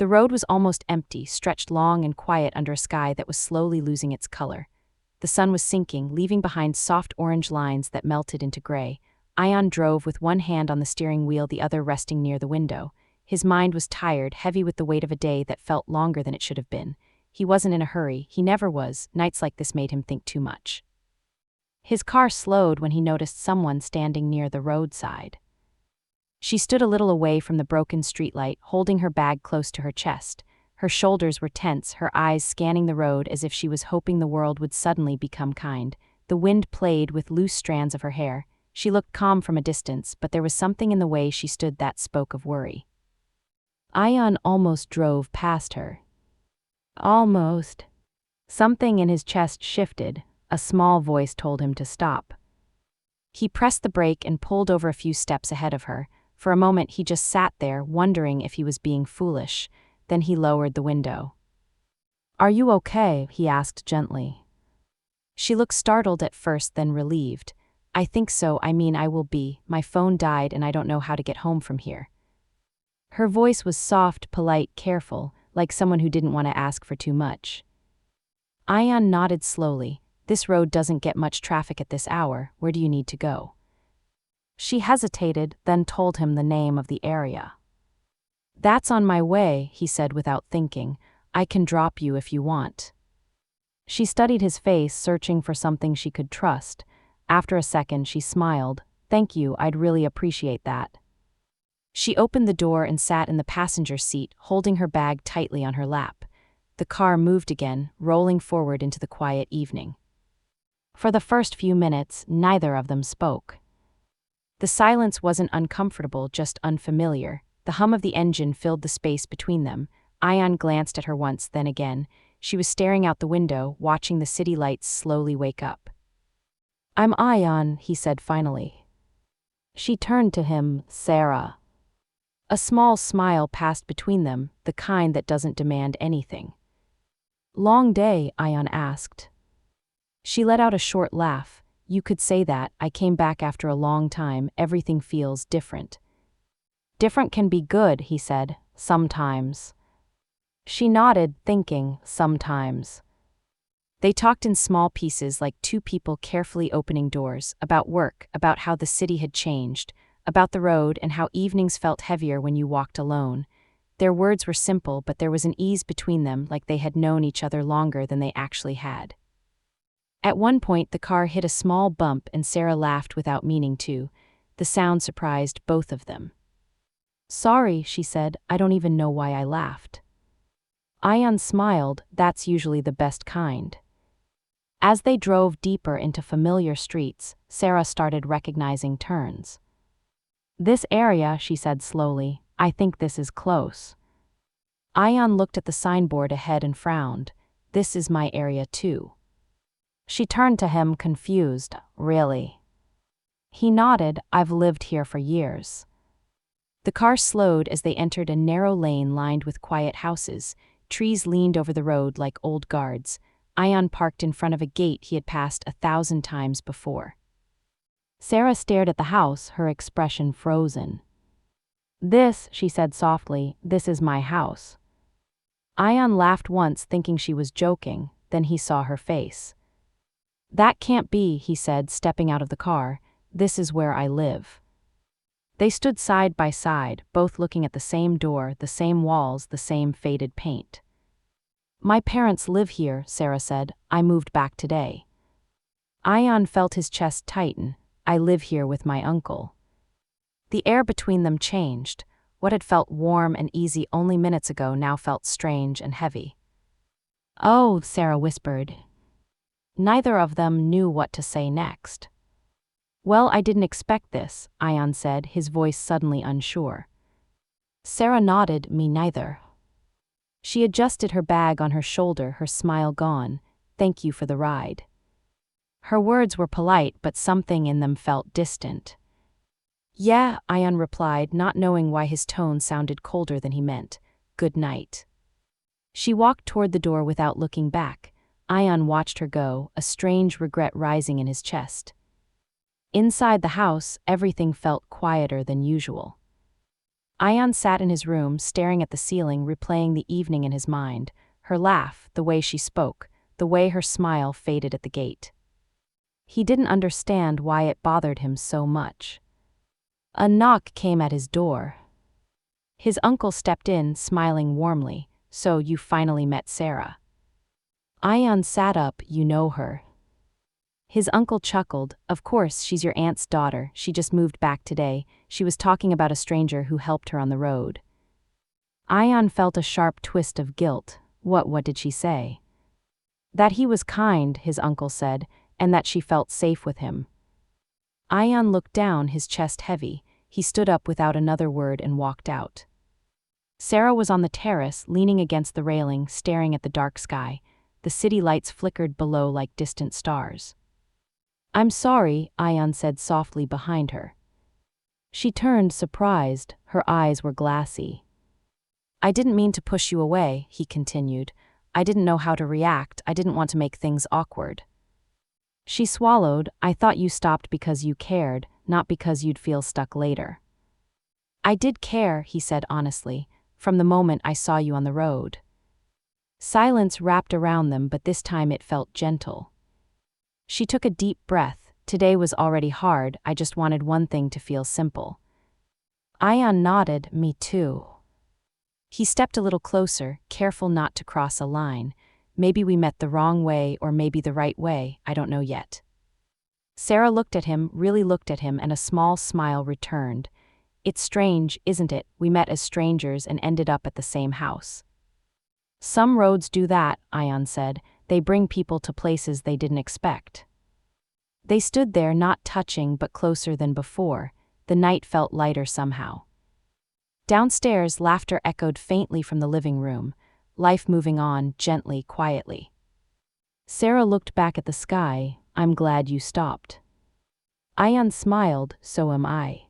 The road was almost empty, stretched long and quiet under a sky that was slowly losing its color. The sun was sinking, leaving behind soft orange lines that melted into gray. Ion drove with one hand on the steering wheel, the other resting near the window. His mind was tired, heavy with the weight of a day that felt longer than it should have been. He wasn't in a hurry, he never was. Nights like this made him think too much. His car slowed when he noticed someone standing near the roadside. She stood a little away from the broken streetlight, holding her bag close to her chest. Her shoulders were tense, her eyes scanning the road as if she was hoping the world would suddenly become kind. The wind played with loose strands of her hair. She looked calm from a distance, but there was something in the way she stood that spoke of worry. Ion almost drove past her. Almost. Something in his chest shifted. A small voice told him to stop. He pressed the brake and pulled over a few steps ahead of her. For a moment he just sat there, wondering if he was being foolish. Then he lowered the window. "Are you okay?" he asked gently. She looked startled at first, then relieved. "I think so, I will be. My phone died and I don't know how to get home from here." Her voice was soft, polite, careful, like someone who didn't want to ask for too much. Ion nodded slowly. "This road doesn't get much traffic at this hour. Where do you need to go?" She hesitated, then told him the name of the area. "That's on my way," he said without thinking. "I can drop you if you want." She studied his face, searching for something she could trust. After a second, she smiled. "Thank you, I'd really appreciate that." She opened the door and sat in the passenger seat, holding her bag tightly on her lap. The car moved again, rolling forward into the quiet evening. For the first few minutes, neither of them spoke. The silence wasn't uncomfortable, just unfamiliar. The hum of the engine filled the space between them. Ion glanced at her once, then again. She was staring out the window, watching the city lights slowly wake up. "I'm Ion," he said finally. She turned to him. "Sarah." A small smile passed between them, the kind that doesn't demand anything. "Long day?" Ion asked. She let out a short laugh. "You could say that. I came back after a long time. Everything feels different." "Different can be good," he said. "Sometimes." She nodded, thinking, sometimes. They talked in small pieces, like two people carefully opening doors, about work, about how the city had changed, about the road and how evenings felt heavier when you walked alone. Their words were simple, but there was an ease between them, like they had known each other longer than they actually had. At one point, the car hit a small bump and Sarah laughed without meaning to. The sound surprised both of them. "Sorry," she said, "I don't even know why I laughed." Ion smiled. That's usually the best kind. As they drove deeper into familiar streets, Sarah started recognizing turns. "This area," she said slowly, "I think this is close." Ion looked at the signboard ahead and frowned. "This is my area too." She turned to him, confused. "Really?" He nodded. "I've lived here for years." The car slowed as they entered a narrow lane lined with quiet houses. Trees leaned over the road like old guards. Ion parked in front of a gate he had passed 1,000 times before. Sarah stared at the house, her expression frozen. "This," she said softly, "this is my house." Ion laughed once, thinking she was joking. Then he saw her face. "That can't be," he said, stepping out of the car. "This is where I live." They stood side by side, both looking at the same door, the same walls, the same faded paint. "My parents live here," Sarah said. "I moved back today." Ion felt his chest tighten. "I live here with my uncle." The air between them changed. What had felt warm and easy only minutes ago now felt strange and heavy. "Oh," Sarah whispered. Neither of them knew what to say next. "Well, I didn't expect this," Ion said, his voice suddenly unsure. Sarah nodded. "Me neither." She adjusted her bag on her shoulder, her smile gone. "Thank you for the ride." Her words were polite, but something in them felt distant. "Yeah," Ion replied, not knowing why his tone sounded colder than he meant. "Good night." She walked toward the door without looking back. Ion watched her go, a strange regret rising in his chest. Inside the house, everything felt quieter than usual. Ion sat in his room, staring at the ceiling, replaying the evening in his mind. Her laugh, the way she spoke, the way her smile faded at the gate. He didn't understand why it bothered him so much. A knock came at his door. His uncle stepped in, smiling warmly. "So you finally met Sarah." Ion sat up. "You know her?" His uncle chuckled. "Of course, she's your aunt's daughter. She just moved back today. She was talking about a stranger who helped her on the road." Ion felt a sharp twist of guilt. What did she say? That he was kind, his uncle said, and that she felt safe with him. Ion looked down, his chest heavy. He stood up without another word and walked out. Sarah was on the terrace, leaning against the railing, staring at the dark sky. The city lights flickered below like distant stars. "I'm sorry," Ion said softly behind her. She turned, surprised. Her eyes were glassy. "I didn't mean to push you away," he continued. "I didn't know how to react. I didn't want to make things awkward." She swallowed. "I thought you stopped because you cared, not because you'd feel stuck later." "I did care," he said honestly, "from the moment I saw you on the road." Silence wrapped around them, but this time it felt gentle. She took a deep breath. "Today was already hard. I just wanted one thing to feel simple." Ion nodded. "Me too." He stepped a little closer, careful not to cross a line. "Maybe we met the wrong way, or maybe the right way, I don't know yet." Sarah looked at him, really looked at him, and a small smile returned. "It's strange, isn't it? We met as strangers and ended up at the same house." "Some roads do that," Ion said. "They bring people to places they didn't expect." They stood there, not touching but closer than before. The night felt lighter somehow. Downstairs, laughter echoed faintly from the living room. Life moving on, gently, quietly. Sarah looked back at the sky. "I'm glad you stopped." Ion smiled. "So am I."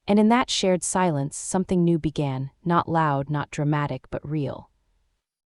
And in that shared silence, something new began, not loud, not dramatic, but real.